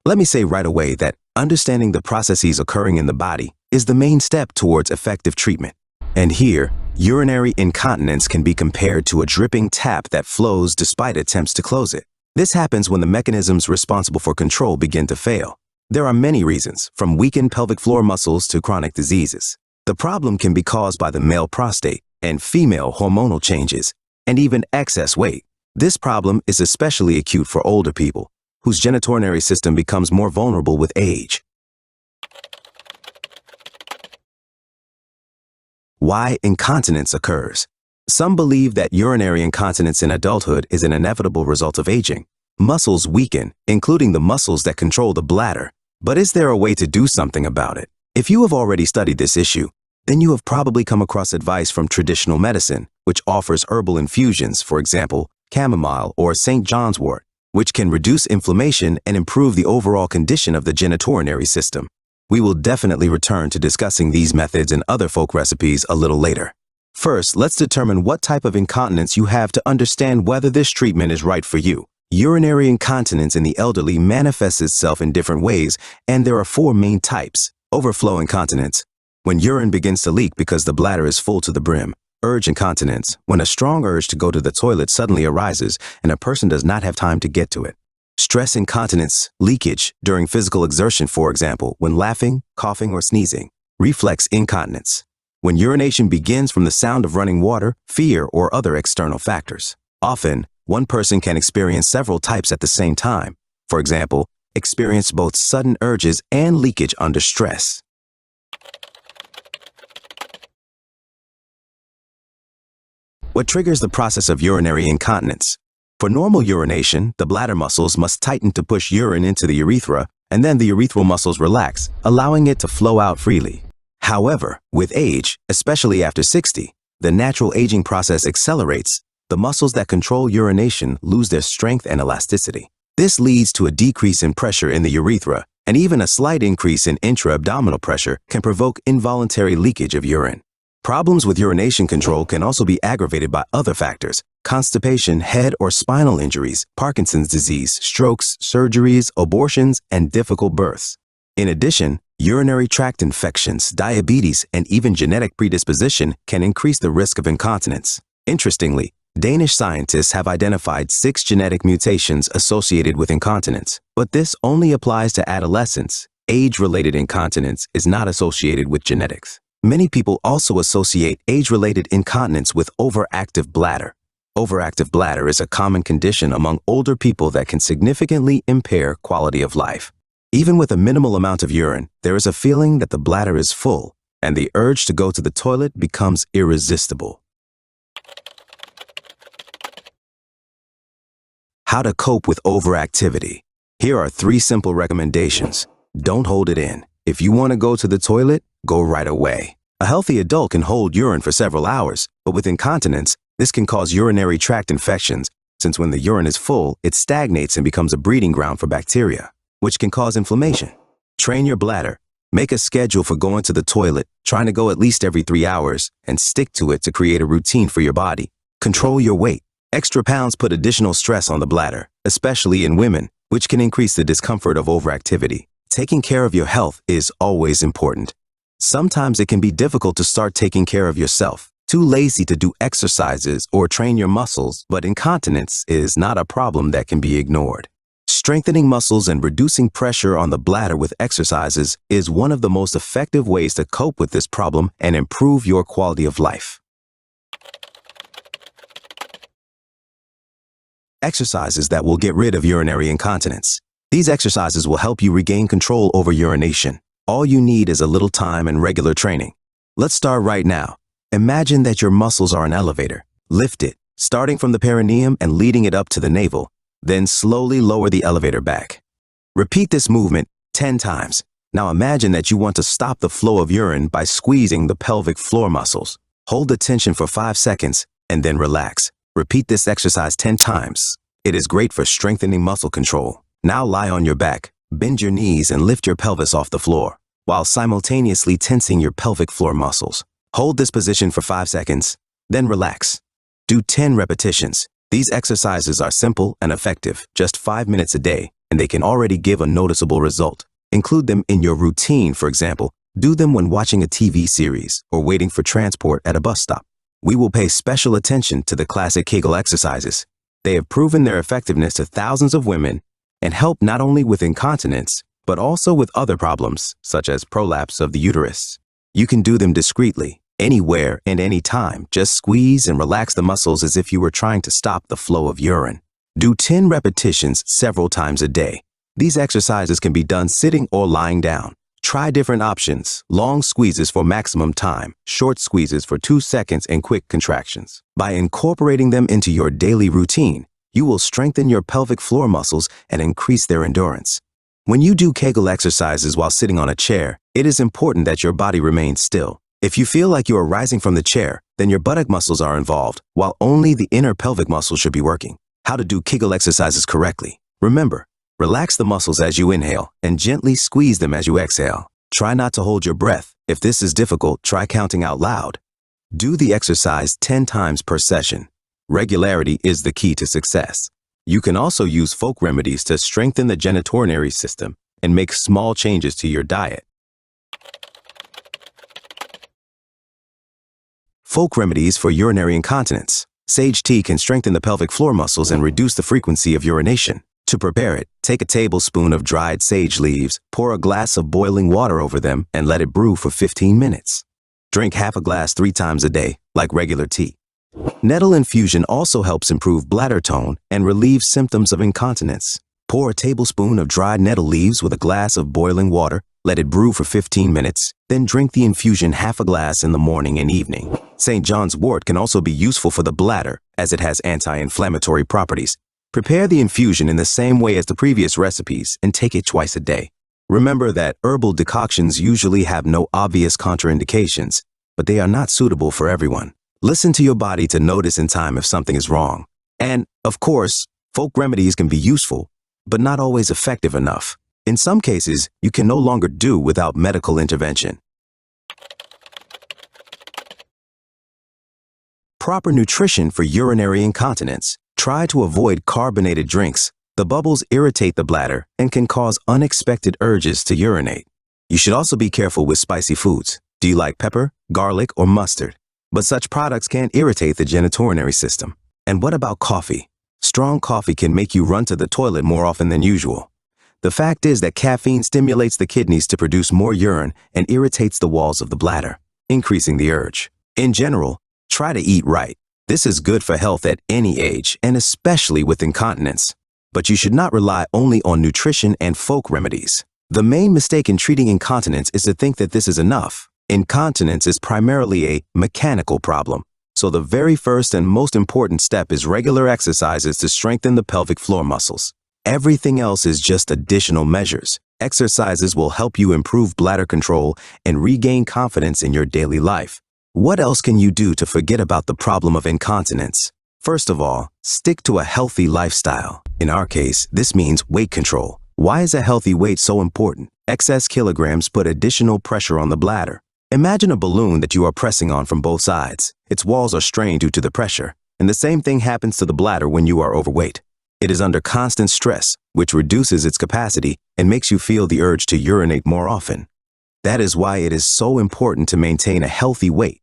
Let me say right away that understanding the processes occurring in the body is the main step towards effective treatment. And here, urinary incontinence can be compared to a dripping tap that flows despite attempts to close it. This happens when the mechanisms responsible for control begin to fail. There are many reasons, from weakened pelvic floor muscles to chronic diseases. The problem can be caused by the male prostate and female hormonal changes, and even excess weight. This problem is especially acute for older people, whose genitourinary system becomes more vulnerable with age. Why incontinence occurs. Some believe that urinary incontinence in adulthood is an inevitable result of aging. Muscles weaken, including the muscles that control the bladder. But is there a way to do something about it? If you have already studied this issue, then you have probably come across advice from traditional medicine, which offers herbal infusions, for example, chamomile or St. John's wort, which can reduce inflammation and improve the overall condition of the genitourinary system. We will definitely return to discussing these methods and other folk recipes a little later. First, let's determine what type of incontinence you have to understand whether this treatment is right for you. Urinary incontinence in the elderly manifests itself in different ways, and there are 4 main types. Overflow incontinence, when urine begins to leak because the bladder is full to the brim. Urge incontinence, when a strong urge to go to the toilet suddenly arises and a person does not have time to get to it. Stress incontinence, leakage during physical exertion, for example, when laughing, coughing, or sneezing. Reflex incontinence, when urination begins from the sound of running water, fear, or other external factors. Often, one person can experience several types at the same time. For example, experience both sudden urges and leakage under stress. What triggers the process of urinary incontinence? For normal urination, the bladder muscles must tighten to push urine into the urethra, and then the urethral muscles relax, allowing it to flow out freely. However, with age, especially after 60, the natural aging process accelerates. The muscles that control urination lose their strength and elasticity. This leads to a decrease in pressure in the urethra, and even a slight increase in intra-abdominal pressure can provoke involuntary leakage of urine. Problems with urination control can also be aggravated by other factors: constipation, head or spinal injuries, Parkinson's disease, strokes, surgeries, abortions, and difficult births. In addition, urinary tract infections, diabetes, and even genetic predisposition can increase the risk of incontinence. Interestingly, Danish scientists have identified 6 genetic mutations associated with incontinence, but this only applies to adolescents. Age-related incontinence is not associated with genetics. Many people also associate age-related incontinence with overactive bladder. Overactive bladder is a common condition among older people that can significantly impair quality of life. Even with a minimal amount of urine, there is a feeling that the bladder is full, and the urge to go to the toilet becomes irresistible. How to cope with overactivity. Here are 3 simple recommendations. Don't hold it in. If you want to go to the toilet, go right away. A healthy adult can hold urine for several hours, but with incontinence, this can cause urinary tract infections, since when the urine is full, it stagnates and becomes a breeding ground for bacteria, which can cause inflammation. Train your bladder. Make a schedule for going to the toilet, trying to go at least every 3 hours, and stick to it to create a routine for your body. Control your weight. Extra pounds put additional stress on the bladder, especially in women, which can increase the discomfort of overactivity. Taking care of your health is always important. Sometimes it can be difficult to start taking care of yourself, too lazy to do exercises or train your muscles, but incontinence is not a problem that can be ignored. Strengthening muscles and reducing pressure on the bladder with exercises is one of the most effective ways to cope with this problem and improve your quality of life. Exercises that will get rid of urinary incontinence. These exercises will help you regain control over urination. All you need is a little time and regular training. Let's start right now. Imagine that your muscles are an elevator. Lift it, starting from the perineum and leading it up to the navel. Then slowly lower the elevator back. Repeat this movement 10 times. Now imagine that you want to stop the flow of urine by squeezing the pelvic floor muscles. Hold the tension for 5 seconds and then relax. Repeat this exercise 10 times. It is great for strengthening muscle control. Now lie on your back, bend your knees and lift your pelvis off the floor, while simultaneously tensing your pelvic floor muscles. Hold this position for 5 seconds, then relax. Do 10 repetitions. These exercises are simple and effective, just 5 minutes a day, and they can already give a noticeable result. Include them in your routine, for example. Do them when watching a TV series or waiting for transport at a bus stop. We will pay special attention to the classic Kegel exercises. They have proven their effectiveness to thousands of women and help not only with incontinence, but also with other problems, such as prolapse of the uterus. You can do them discreetly, anywhere and anytime. Just squeeze and relax the muscles as if you were trying to stop the flow of urine. Do 10 repetitions several times a day. These exercises can be done sitting or lying down. Try different options: long squeezes for maximum time, short squeezes for 2 seconds, and quick contractions. By incorporating them into your daily routine, you will strengthen your pelvic floor muscles and increase their endurance. When you do Kegel exercises while sitting on a chair, it is important that your body remains still. If you feel like you are rising from the chair, then your buttock muscles are involved, while only the inner pelvic muscles should be working. How to do Kegel exercises correctly. Remember, relax the muscles as you inhale and gently squeeze them as you exhale. Try not to hold your breath. If this is difficult, try counting out loud. Do the exercise 10 times per session. Regularity is the key to success. You can also use folk remedies to strengthen the genitourinary system and make small changes to your diet. Folk remedies for urinary incontinence. Sage tea can strengthen the pelvic floor muscles and reduce the frequency of urination. To prepare it, take a tablespoon of dried sage leaves, pour a glass of boiling water over them, and let it brew for 15 minutes. Drink half a glass 3 times a day, like regular tea. Nettle infusion also helps improve bladder tone and relieve symptoms of incontinence. Pour a tablespoon of dried nettle leaves with a glass of boiling water, let it brew for 15 minutes, then drink the infusion half a glass in the morning and evening. St. John's wort can also be useful for the bladder, as it has anti-inflammatory properties. Prepare the infusion in the same way as the previous recipes and take it twice a day. Remember that herbal decoctions usually have no obvious contraindications, but they are not suitable for everyone. Listen to your body to notice in time if something is wrong. And, of course, folk remedies can be useful, but not always effective enough. In some cases, you can no longer do without medical intervention. Proper nutrition for urinary incontinence. Try to avoid carbonated drinks. The bubbles irritate the bladder and can cause unexpected urges to urinate. You should also be careful with spicy foods. Do you like pepper, garlic, or mustard? But such products can irritate the genitourinary system. And what about coffee? Strong coffee can make you run to the toilet more often than usual. The fact is that caffeine stimulates the kidneys to produce more urine and irritates the walls of the bladder, increasing the urge. In general, try to eat right. This is good for health at any age, and especially with incontinence. But you should not rely only on nutrition and folk remedies. The main mistake in treating incontinence is to think that this is enough. Incontinence is primarily a mechanical problem, so the very first and most important step is regular exercises to strengthen the pelvic floor muscles. Everything else is just additional measures. Exercises will help you improve bladder control and regain confidence in your daily life. What else can you do to forget about the problem of incontinence? First of all, stick to a healthy lifestyle. In our case, this means weight control. Why is a healthy weight so important? Excess kilograms put additional pressure on the bladder. Imagine a balloon that you are pressing on from both sides. Its walls are strained due to the pressure, and the same thing happens to the bladder when you are overweight. It is under constant stress, which reduces its capacity and makes you feel the urge to urinate more often. That is why it is so important to maintain a healthy weight.